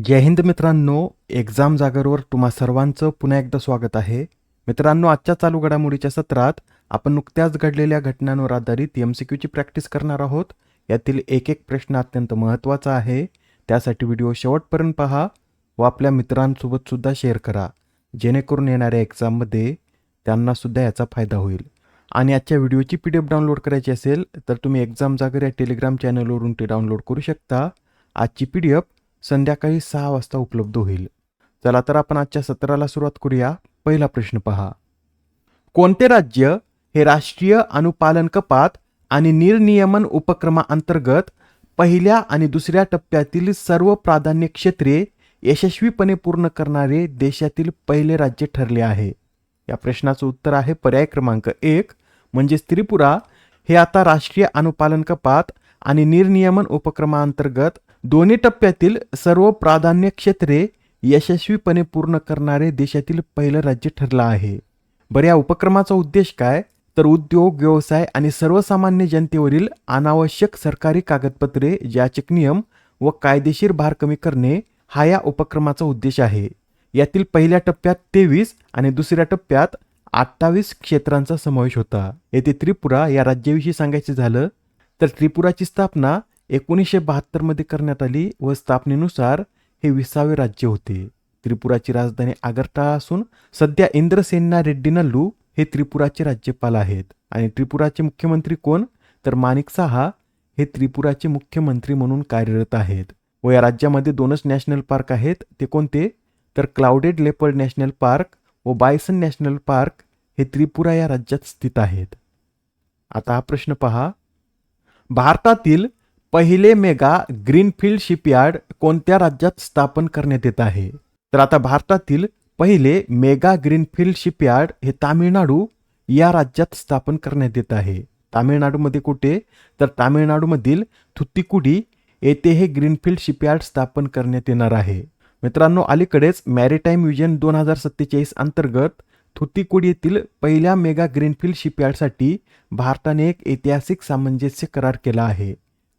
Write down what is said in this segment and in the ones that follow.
जय हिंद मित्रांनो. एक्झाम जागरवर तुम्हा सर्वांचं पुन्हा एकदा स्वागत आहे. मित्रांनो, आजच्या चालू घडामोडीच्या सत्रात आपण नुकत्याच घडलेल्या घटनांवर आधारित MCQची प्रॅक्टिस करणार आहोत. यातील एक एक प्रश्न अत्यंत महत्त्वाचा आहे. त्यासाठी व्हिडिओ शेवटपर्यंत पहा व आपल्या मित्रांसोबत सुद्धा शेअर करा, जेणेकरून येणाऱ्या एक्झाममध्ये त्यांना सुद्धा याचा फायदा होईल. आणि आजच्या व्हिडिओची PDF डाउनलोड करायची असेल तर तुम्ही एक्झाम जागर या टेलिग्राम चॅनलवरून ते डाउनलोड करू शकता. आजची PDF संध्याकाळी 6 वाजता उपलब्ध होईल. चला तर आपण आजच्या सत्राला सुरुवात करूया. पहिला प्रश्न पहा. कोणते राज्य हे राष्ट्रीय अनुपालन कपात आणि निर्नियमन उपक्रमाअंतर्गत पहिल्या आणि दुसऱ्या टप्प्यातील सर्व प्राधान्य क्षेत्रे यशस्वीपणे पूर्ण करणारे देशातील पहिले राज्य ठरले आहे? या प्रश्नाचं उत्तर आहे पर्याय क्रमांक 1 म्हणजेच त्रिपुरा हे आता राष्ट्रीय अनुपालन कपात आणि निर्नियमन उपक्रमाअंतर्गत दोन्ही टप्प्यातील सर्व प्राधान्य क्षेत्रे यशस्वीपणे पूर्ण करणारे देशातील पहिलं राज्य ठरलं आहे. बरं, या उपक्रमाचा उद्देश काय? तर उद्योग, व्यवसाय आणि सर्वसामान्य जनतेवरील अनावश्यक सरकारी कागदपत्रे, जाचक नियम व कायदेशीर भार कमी करणे हा या उपक्रमाचा उद्देश आहे. यातील पहिल्या टप्प्यात 23 आणि दुसऱ्या टप्प्यात 28 क्षेत्रांचा समावेश होता. येथे त्रिपुरा या राज्याविषयी सांगायचे झालं तर त्रिपुराची स्थापना 1972 मध्ये करण्यात आली व स्थापनेनुसार हे 20वे राज्य होते. त्रिपुराची राजधानी आगरताळा असून सध्या इंद्रसेना रेड्डी नल्लू हे त्रिपुराचे राज्यपाल आहेत. आणि त्रिपुराचे मुख्यमंत्री कोण? तर माणिक साहा हे त्रिपुराचे मुख्यमंत्री म्हणून कार्यरत आहेत. व या राज्यामध्ये 2च नॅशनल पार्क आहेत. ते कोणते? तर क्लाउडेड लेपर्ड नॅशनल पार्क व बायसन नॅशनल पार्क हे त्रिपुरा या राज्यात स्थित आहेत. आता हा प्रश्न पहा. भारतातील पहिले मेगा ग्रीनफील्ड शिपयार्ड कोणत्या राज्यात स्थापन करण्यात येत आहे? तर आता भारतातील पहिले मेगा ग्रीनफील्ड शिपयार्ड हे तामिळनाडू या राज्यात स्थापन करण्यात येत आहे. तामिळनाडूमध्ये कुठे? तर तामिळनाडूमधील थुत्तीकुडी येथे हे ग्रीनफील्ड शिपयार्ड स्थापन करण्यात येणार आहे. मित्रांनो, अलीकडेच मॅरिटाईम विजन 2047 अंतर्गत थुत्तीकुडी येथील पहिल्या मेगा ग्रीनफील्ड शिपयार्डसाठी भारताने एक ऐतिहासिक सामंजस्य करार केला आहे.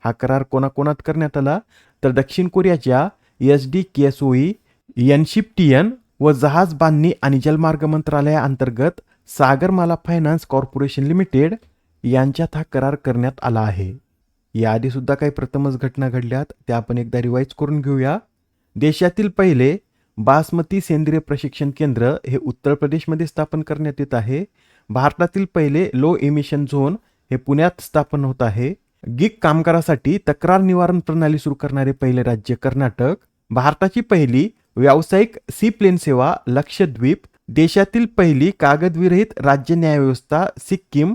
हा करार कोणाकोणात करण्यात आला? तर दक्षिण कोरियाच्या SDKSOE, एनशिप्टियन व जहाज बांधणी आणि जलमार्ग मंत्रालयाअंतर्गत सागरमाला फायनान्स कॉर्पोरेशन लिमिटेड यांच्यात हा करार करण्यात आला आहे. याआधी सुद्धा काही प्रथमच घटना घडल्यात, त्या आपण एकदा रिवाईज करून घेऊया. देशातील पहिले बासमती सेंद्रिय प्रशिक्षण केंद्र हे उत्तर प्रदेशमध्ये स्थापन करण्यात येत आहे. भारतातील पहिले लो एमिशन झोन हे पुण्यात स्थापन होत आहे. गिग कामगारासाठी तक्रार निवारण प्रणाली सुरू करणारे पहिले राज्य कर्नाटक. भारताची पहिली व्यावसायिक सी प्लेन सेवा लक्षद्वीप. देशातील पहिली कागदविरहित राज्य न्यायव्यवस्था सिक्कीम.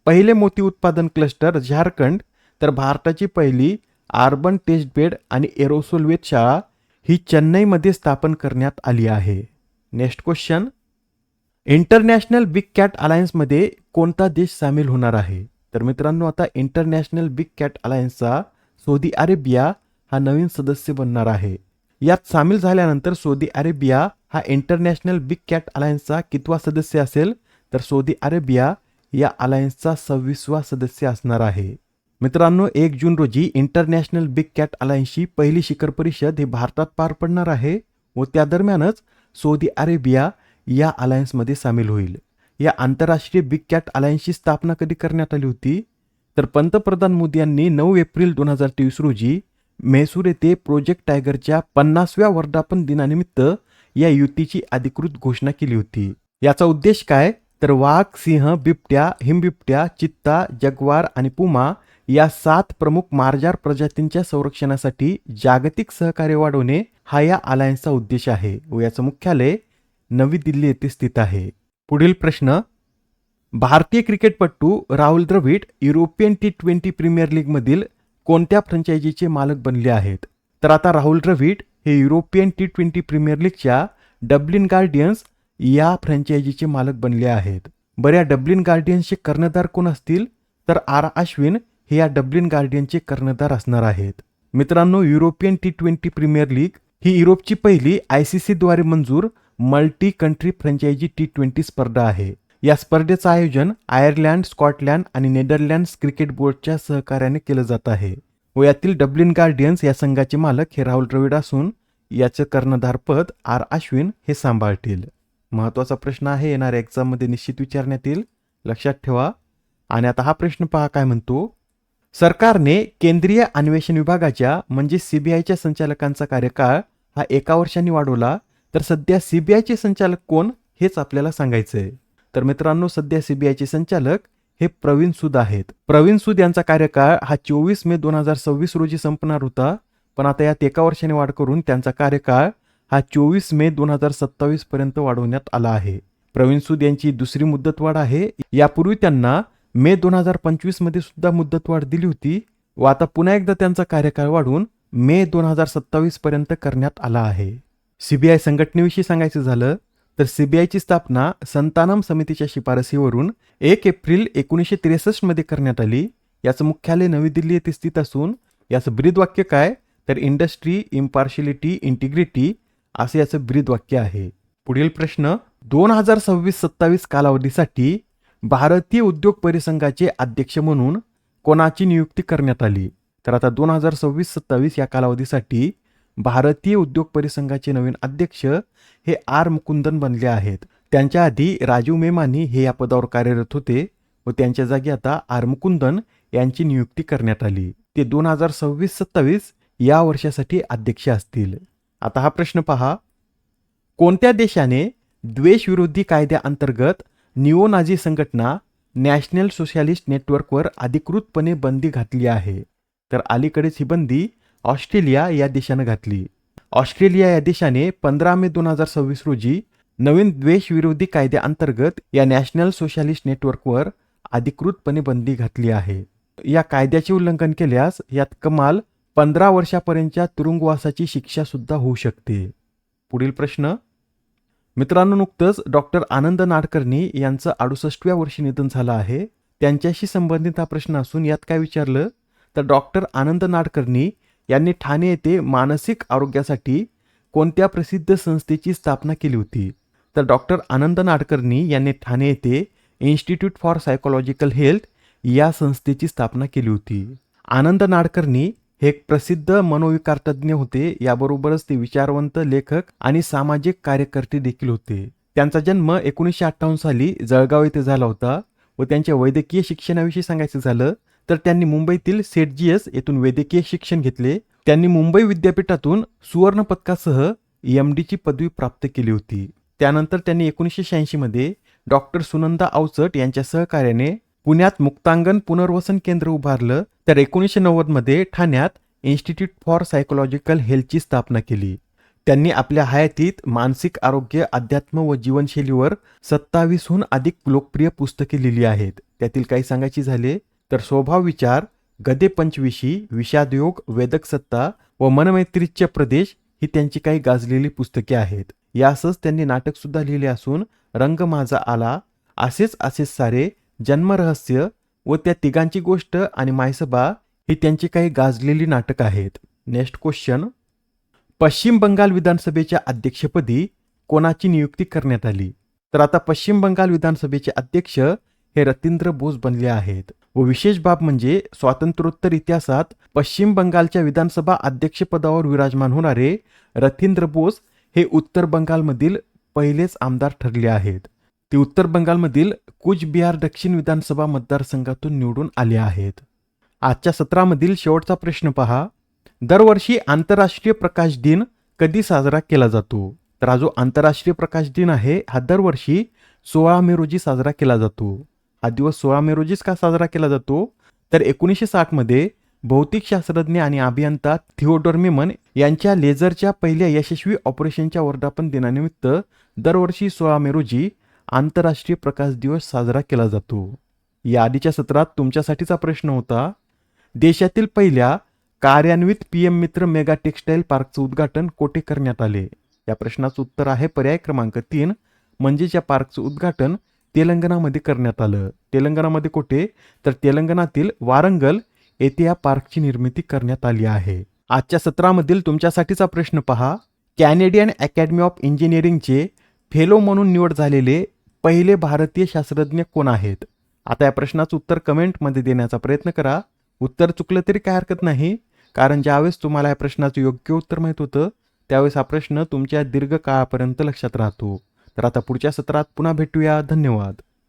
पहिले मोती उत्पादन क्लस्टर झारखंड. तर भारताची पहिली अर्बन टेस्ट बेड आणि एरोसोल वेधशाळा ही चेन्नईमध्ये स्थापन करण्यात आली आहे. Next question. International big cat अलायन्समध्ये कोणता देश सामील होणार आहे? तर मित्रांनो, आता इंटरनॅशनल बिग कॅट अलायन्सचा सौदी अरेबिया हा नवीन सदस्य बनणार आहे. यात सामील झाल्यानंतर सौदी अरेबिया हा इंटरनॅशनल बिग कॅट अलायन्सचा कितवा सदस्य असेल? तर सौदी अरेबिया या अलायन्सचा 26वा सदस्य असणार आहे. मित्रांनो, 1 जून रोजी इंटरनॅशनल बिग कॅट अलायन्सची पहिली शिखर परिषद ही भारतात पार पडणार आहे व त्या दरम्यानच सौदी अरेबिया या अलायन्समध्ये सामील होईल. या आंतरराष्ट्रीय बिग कॅट अलायन्सची स्थापना कधी करण्यात आली होती? तर पंतप्रधान मोदी यांनी 9 एप्रिल 2023 रोजी म्हैसूर येथे प्रोजेक्ट टायगरच्या 50व्या वर्धापन दिनानिमित्त या युतीची अधिकृत घोषणा केली होती. याचा उद्देश काय? तर वाघ, सिंह, बिबट्या, हिमबिबट्या, चित्ता, जगवार आणि पुमा या 7 प्रमुख मार्जार प्रजातींच्या संरक्षणासाठी जागतिक सहकार्य वाढवणे हा या अलायन्सचा उद्देश आहे व याचं मुख्यालय नवी दिल्ली येथे स्थित आहे. पुढील प्रश्न. भारतीय क्रिकेटपटू Rahul Dravid European T20 premier लीगमधील कोणत्या फ्रँचायझीचे मालक बनले आहेत? तर आता राहुल द्रविड हे युरोपियन T20 प्रीमियर लीगच्या डब्लिन गार्डियन्स या फ्रँचायझीचे मालक बनले आहेत. बरं, या डब्लिन गार्डियन्सचे कर्णधार कोण असतील? तर अश्विन हे या डब्लिन गार्डियनचे कर्णधार असणार आहेत. मित्रांनो, युरोपियन T20 प्रीमियर लीग ही युरोपची पहिली ICC द्वारे मंजूर मल्टी कंट्री फ्रँचायझी T20 स्पर्धा आहे. या स्पर्धेचं आयोजन आयर्लंड, स्कॉटलंड आणि नेदरलँड्स क्रिकेट बोर्डच्या सहकार्याने केलं जात आहे व यातील डब्लिन गार्डियन्स या संघाचे मालक हे राहुल द्रविड असून याचं कर्णधारपद आर अश्विन हे सांभाळतील. महत्त्वाचा प्रश्न आहे, येणाऱ्या एक्झाममध्ये निश्चित विचारण्यात येईल, लक्षात ठेवा. आणि आता हा प्रश्न पहा काय म्हणतो. सरकारने केंद्रीय अन्वेषण विभागाच्या म्हणजे सीबीआयच्या संचालकांचा कार्यकाळ हा 1 वर्षांनी वाढवला, तर सध्या सीबीआयचे संचालक कोण हेच आपल्याला सांगायचं आहे. तर मित्रांनो, सध्या सीबीआयचे संचालक हे प्रवीण सूद आहेत. प्रवीण सूद यांचा कार्यकाळ हा 24 मे 2026 रोजी संपणार होता, पण आता यात 1 वर्षाने वाढ करून त्यांचा कार्यकाळ हा 24 मे 2027 पर्यंत वाढवण्यात आला आहे. प्रवीण सूद यांची दुसरी मुदतवाढ आहे. यापूर्वी त्यांना मे 2025 मध्ये सुद्धा मुदतवाढ दिली होती व आता पुन्हा एकदा त्यांचा कार्यकाळ वाढवून मे 2027 पर्यंत करण्यात आला आहे. सीबीआय संघटनेविषयी सांगायचं झालं तर सीबीआयची स्थापना संतानम समितीच्या शिफारसीवरून 1 एप्रिल 1963 मध्ये करण्यात आली. याचं मुख्यालय नवी दिल्ली येथे स्थित असून याचं ब्रीदवाक्य काय तर इंडस्ट्री, इम्पार्शिलिटी, इंटिग्रिटी असे याचं ब्रीदवाक्य आहे. पुढील प्रश्न, 2026-27 कालावधीसाठी भारतीय उद्योग परिसंघाचे अध्यक्ष म्हणून कोणाची नियुक्ती करण्यात आली. तर आता 2026-27 या कालावधीसाठी भारतीय उद्योग परिसंघाचे नवीन अध्यक्ष हे आर मुकुंदन बनले आहेत. त्यांच्या आधी राजीव मेमानी हे या पदावर कार्यरत होते व त्यांच्या जागी आता आर मुकुंदन यांची नियुक्ती करण्यात आली. ते 2026-27 या वर्षासाठी अध्यक्ष असतील. आता हा प्रश्न पहा, कोणत्या देशाने द्वेषविरोधी कायद्याअंतर्गत निओ नाझी संघटना नॅशनल सोशलिस्ट नेटवर्कवर अधिकृतपणे बंदी घातली आहे. तर अलीकडेच ही बंदी ऑस्ट्रेलिया या देशानं घातली. ऑस्ट्रेलिया या देशाने 15 मे 2026 रोजी नवीन द्वेषविरोधी कायद्याअंतर्गत या नॅशनल सोशलिस्ट नेटवर्कवर अधिकृतपणे बंदी घातली आहे. या कायद्याचे उल्लंघन केल्यास यात कमाल 15 वर्षापर्यंतच्या तुरुंगवासाची शिक्षा सुद्धा होऊ शकते. पुढील प्रश्न, मित्रांनो, नुकतंच डॉक्टर आनंद नाडकर्णी यांचं 68व्या वर्षी निधन झालं आहे. त्यांच्याशी संबंधित हा प्रश्न असून यात काय विचारलं तर डॉक्टर आनंद नाडकर्णी यांनी ठाणे येथे मानसिक आरोग्यासाठी कोणत्या प्रसिद्ध संस्थेची स्थापना केली होती. तर डॉक्टर आनंद नाडकर्णी यांनी ठाणे येथे इन्स्टिट्यूट फॉर सायकोलॉजिकल हेल्थ या संस्थेची स्थापना केली होती. आनंद नाडकर्णी हे एक प्रसिद्ध मनोविकार तज्ज्ञ होते. याबरोबरच ते विचारवंत लेखक आणि सामाजिक कार्यकर्ते देखील होते. त्यांचा जन्म 1958 साली जळगाव येथे झाला होता व त्यांच्या वैद्यकीय शिक्षणाविषयी सांगायचं झालं तर त्यांनी मुंबईतील सेंट जीएस येथून वैद्यकीय शिक्षण घेतले. त्यांनी मुंबई विद्यापीठातून सुवर्ण पदकासह MDची पदवी प्राप्त केली होती. त्यानंतर त्यांनी 1986 मध्ये डॉक्टर सुनंदा अवचट यांच्या सहकार्याने पुण्यात मुक्तांगण पुनर्वसन केंद्र उभारलं. तर 1990 मध्ये ठाण्यात इन्स्टिट्यूट फॉर सायकोलॉजिकल हेल्थची स्थापना केली. त्यांनी आपल्या हयातीत मानसिक आरोग्य, अध्यात्म व जीवनशैलीवर 27हून अधिक लोकप्रिय पुस्तके लिहिली आहेत. त्यातील काही सांगायची झाले तर स्वभाव विचार, गदे पंचविशी, विषादयोग, वेदक सत्ता व मनमैत्रीचे प्रदेश ही त्यांची काही गाजलेली पुस्तके आहेत. यासच त्यांनी नाटक सुद्धा लिहिले असून रंग माझा आला, असेच सारे, जन्मरहस्य व त्या तिघांची गोष्ट आणि मायसभा ही त्यांची काही गाजलेली नाटक आहेत. नेक्स्ट क्वेश्चन, पश्चिम बंगाल विधानसभेच्या अध्यक्षपदी कोणाची नियुक्ती करण्यात आली. तर आता पश्चिम बंगाल विधानसभेचे अध्यक्ष हे रतींद्र बोस बनले आहेत. व विशेष बाब म्हणजे स्वातंत्र्योत्तर इतिहासात पश्चिम बंगालच्या विधानसभा अध्यक्षपदावर विराजमान होणारे रतींद्र बोस हे उत्तर बंगालमधील पहिलेच आमदार ठरले आहेत. ते उत्तर बंगालमधील कूचबिहार दक्षिण विधानसभा मतदारसंघातून निवडून आले आहेत. आजच्या सत्रामधील शेवटचा प्रश्न पहा, दरवर्षी आंतरराष्ट्रीय प्रकाश दिन कधी साजरा केला जातो. तर हा जो आंतरराष्ट्रीय प्रकाश दिन आहे हा दरवर्षी 16 मे रोजी साजरा केला जातो. हा दिवस 16 मे रोजीच का साजरा केला जातो तर 1960 मध्ये भौतिकशास्त्रज्ञ आणि अभियंता थिओडोर मेमन यांच्या लेझरच्या पहिल्या यशस्वी ऑपरेशनच्या वर्धापन दिनानिमित्त दरवर्षी 16 मे रोजी आंतरराष्ट्रीय प्रकाश दिवस साजरा केला जातो. या आधीच्या सत्रात तुमच्यासाठीचा प्रश्न होता, देशातील पहिल्या कार्यान्वित PM मित्र मेगा टेक्सटाईल पार्कचं उद्घाटन कोठे करण्यात आले. या प्रश्नाचं उत्तर आहे पर्याय क्रमांक 3, म्हणजेच या पार्कचं उद्घाटन तेलंगणामध्ये करण्यात आलं. तेलंगणामध्ये कुठे तर तेलंगणातील वारंगल येथे या पार्कची निर्मिती करण्यात आली आहे. आजच्या सत्रामधील तुमच्यासाठीचा प्रश्न पहा, कॅनेडियन अकॅडमी ऑफ इंजिनिअरिंगचे फेलो म्हणून निवड झालेले पहिले भारतीय शास्त्रज्ञ कोण आहेत. आता या प्रश्नाचं उत्तर कमेंटमध्ये देण्याचा प्रयत्न करा. उत्तर चुकलं तरी काय हरकत नाही, कारण ज्यावेळेस तुम्हाला या प्रश्नाचं योग्य उत्तर माहीत होतं त्यावेळेस हा प्रश्न तुमच्या दीर्घ काळापर्यंत लक्षात राहतो. तर आता पुढच्या सत्रात पुन्हा भेटूया. धन्यवाद.